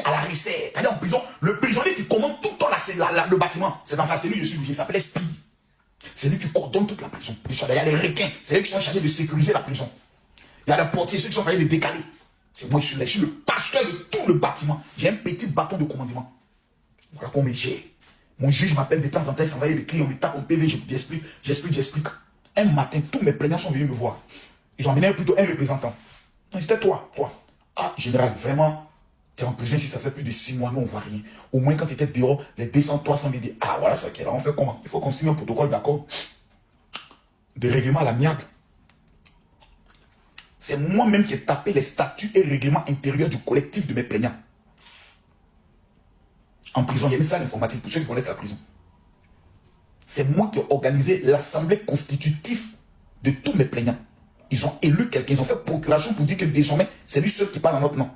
à la recette. C'est-à-dire en prison, le prisonnier qui commande tout le temps le bâtiment, c'est dans sa cellule, je suis logé, il s'appelle esprit. C'est lui qui coordonne toute la prison. Il y a les requins, c'est eux qui sont chargés de sécuriser la prison. Il y a les portiers, ceux qui sont chargés de décaler. C'est moi, je suis le pasteur de tout le bâtiment. J'ai un petit bâton de commandement. Voilà qu'on me gère. Mon juge m'appelle de temps en temps, il s'envoie des clés, on me tape en PV, j'explique. Un matin, tous mes plaignants sont venus me voir. Ils ont amené plutôt un représentant. C'était toi. Ah, général, vraiment, tu es en prison si ça fait plus de 6 mois, nous on voit rien. Au moins quand tu étais dehors, les 200, 300 me disent, ah voilà, ça qui est là, on fait comment? Il faut qu'on signe un protocole d'accord de règlement à l'amiable. C'est moi-même qui ai tapé les statuts et règlements intérieurs du collectif de mes plaignants. En prison, il y a une salle informatique pour ceux qui connaissent la prison. C'est moi qui ai organisé l'assemblée constitutive de tous mes plaignants. Ils ont élu quelqu'un, ils ont fait procuration pour dire que désormais, c'est lui seul qui parle en notre nom.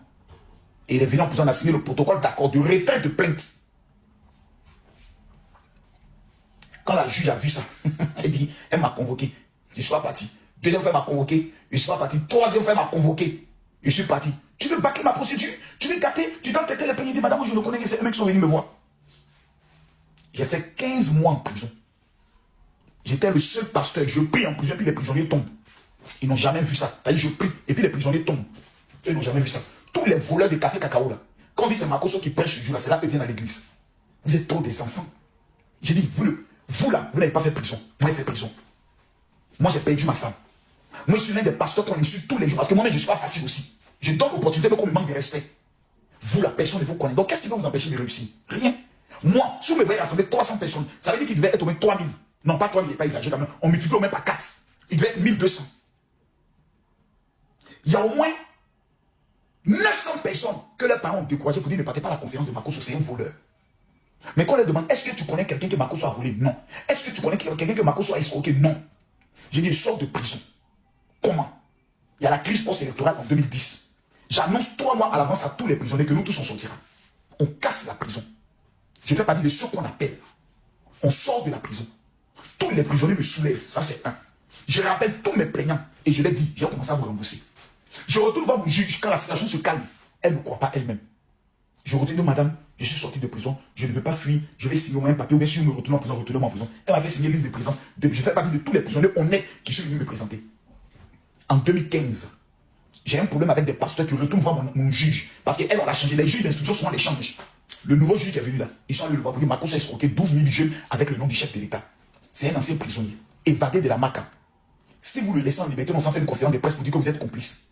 Et il est venu en prison, on a signé le protocole d'accord de retrait de plainte. Quand la juge a vu ça, elle m'a convoqué. Je suis pas parti. Deuxième fois, elle m'a convoqué. Je suis pas parti. Troisième fois, elle m'a convoqué. Je suis parti. Tu veux bâcler ma procédure? Tu veux gâter? Tu t'en têter les plaignants? Dit, madame, je le connais, ces mecs sont venus me voir. J'ai fait 15 mois en prison. J'étais le seul pasteur. Je prie en prison, puis les prisonniers tombent. Ils n'ont jamais vu ça. Je prie, et puis les prisonniers tombent. Ils n'ont jamais vu ça. Tous les voleurs de café cacao, là, quand on dit c'est Makosso qui prêche ce jour-là, c'est là qu'ils viennent à l'église. Vous êtes trop des enfants. J'ai dit, vous là, vous n'avez pas fait prison. Moi, j'ai fait prison. Moi, j'ai perdu ma femme. Moi, je suis l'un des pasteurs qu'on insulte tous les jours. Parce que moi-même, je ne suis pas facile aussi. Je donne l'opportunité, mais qu'on me manque de respect. Vous, la personne ne vous connaît. Donc, qu'est-ce qui va vous empêcher de réussir? Rien. Moi, si vous me voyez rassembler 300 personnes, ça veut dire qu'il devait être au moins 3000. Non, pas 3000, il n'est pas exagéré quand même. On multiplie au moins par 4. Il devait être 1200. Il y a au moins 900 personnes que leurs parents ont découragé pour dire ne partez pas à la conférence de Makosso, c'est un voleur. Mais quand on leur demande, est-ce que tu connais quelqu'un que Makosso a volé? Non. Est-ce que tu connais quelqu'un que Makosso a escroqué? Non. J'ai dit, sors de prison. Comment? Il y a la crise post-électorale en 2010. J'annonce 3 mois à l'avance à tous les prisonniers que nous tous on sortira. On casse la prison. Je fais partie de ceux qu'on appelle. On sort de la prison. Tous les prisonniers me soulèvent. Ça, c'est un. Je rappelle tous mes plaignants et je leur dis, j'ai commencé à vous rembourser. Je retourne voir mon juge quand la situation se calme. Elle ne croit pas elle-même. Je retourne, madame, je suis sorti de prison, je ne veux pas fuir, je vais signer un papier, ou bien si je me retourne en prison, retournez-moi en prison. Elle m'a fait signer liste de présence. Je fais partie de tous les prisonniers honnêtes qui sont venus me présenter. En 2015, j'ai un problème avec des pasteurs qui retournent voir mon juge. Parce qu'elle, on a changé. Les juges d'instruction, souvent les changent. Le nouveau juge qui est venu là, ils sont allés le voir pour dire Makosso a escroqué 12 000 jeunes avec le nom du chef de l'État. C'est un ancien prisonnier, évadé de la Maca. Si vous le laissez en liberté, on s'en fait une conférence de presse pour dire que vous êtes complice.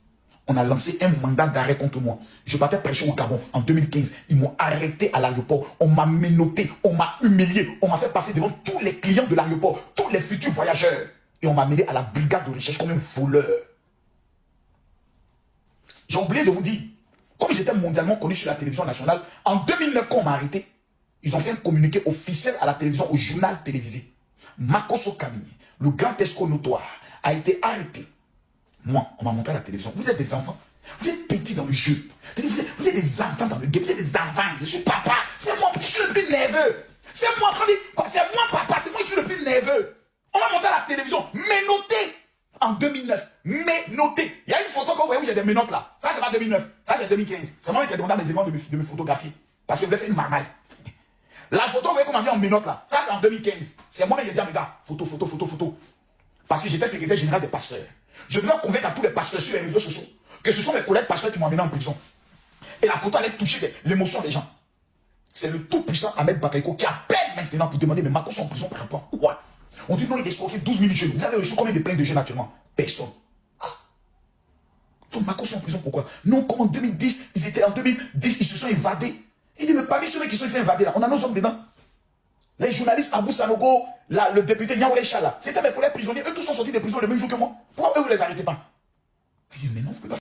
On a lancé un mandat d'arrêt contre moi. Je partais prêcher au Gabon en 2015. Ils m'ont arrêté à l'aéroport. On m'a menotté, on m'a humilié. On m'a fait passer devant tous les clients de l'aéroport, tous les futurs voyageurs. Et on m'a mené à la brigade de recherche comme un voleur. J'ai oublié de vous dire, comme j'étais mondialement connu sur la télévision nationale, en 2009, quand on m'a arrêté, ils ont fait un communiqué officiel à la télévision, au journal télévisé. Makosso Kamini, le grand escroc notoire, a été arrêté. Moi, on m'a montré à la télévision. Vous êtes des enfants. Vous êtes petits dans le jeu. Vous êtes des enfants dans le game. Vous êtes des enfants. Je suis papa. C'est moi qui suis le plus nerveux. C'est moi, c'est moi papa. C'est moi qui suis le plus nerveux. On m'a montré à la télévision. Ménoté. En 2009. Ménoté. Il y a une photo que vous voyez où j'ai des menottes là. Ça, c'est pas 2009. Ça, c'est 2015. C'est moi qui ai demandé à mes éléments de me photographier. Parce que je voulais faire une marmaille. La photo, vous voyez qu'on m'a mis en menottes là. Ça, c'est en 2015. C'est moi qui ai dit à mes gars, photo. Parce que j'étais secrétaire général des pasteurs. Je devais convaincre à tous les pasteurs sur les réseaux sociaux que ce sont mes collègues pasteurs qui m'ont amené en prison. Et la photo allait toucher l'émotion des gens. C'est le tout-puissant Ahmed Bakayoko qui appelle maintenant pour demander, mais Makosso en prison par rapport à quoi? On dit non, il a escroqué 12 000 jeunes. Vous avez reçu combien de plaintes de jeunes actuellement? Personne. Ah. Donc Makosso en prison pourquoi? Non, comme en 2010, ils étaient en 2010, ils se sont évadés. Il dit, mais parmi ceux qui sont évadés là, on a nos hommes dedans. Les journalistes Abou Sanogo, le député Niaoulé Chala, c'était mes collègues prisonniers. Eux tous sont sortis des prisons le même jour que moi. Pourquoi eux vous les arrêtez pas? Je dis, mais non, vous ne pouvez pas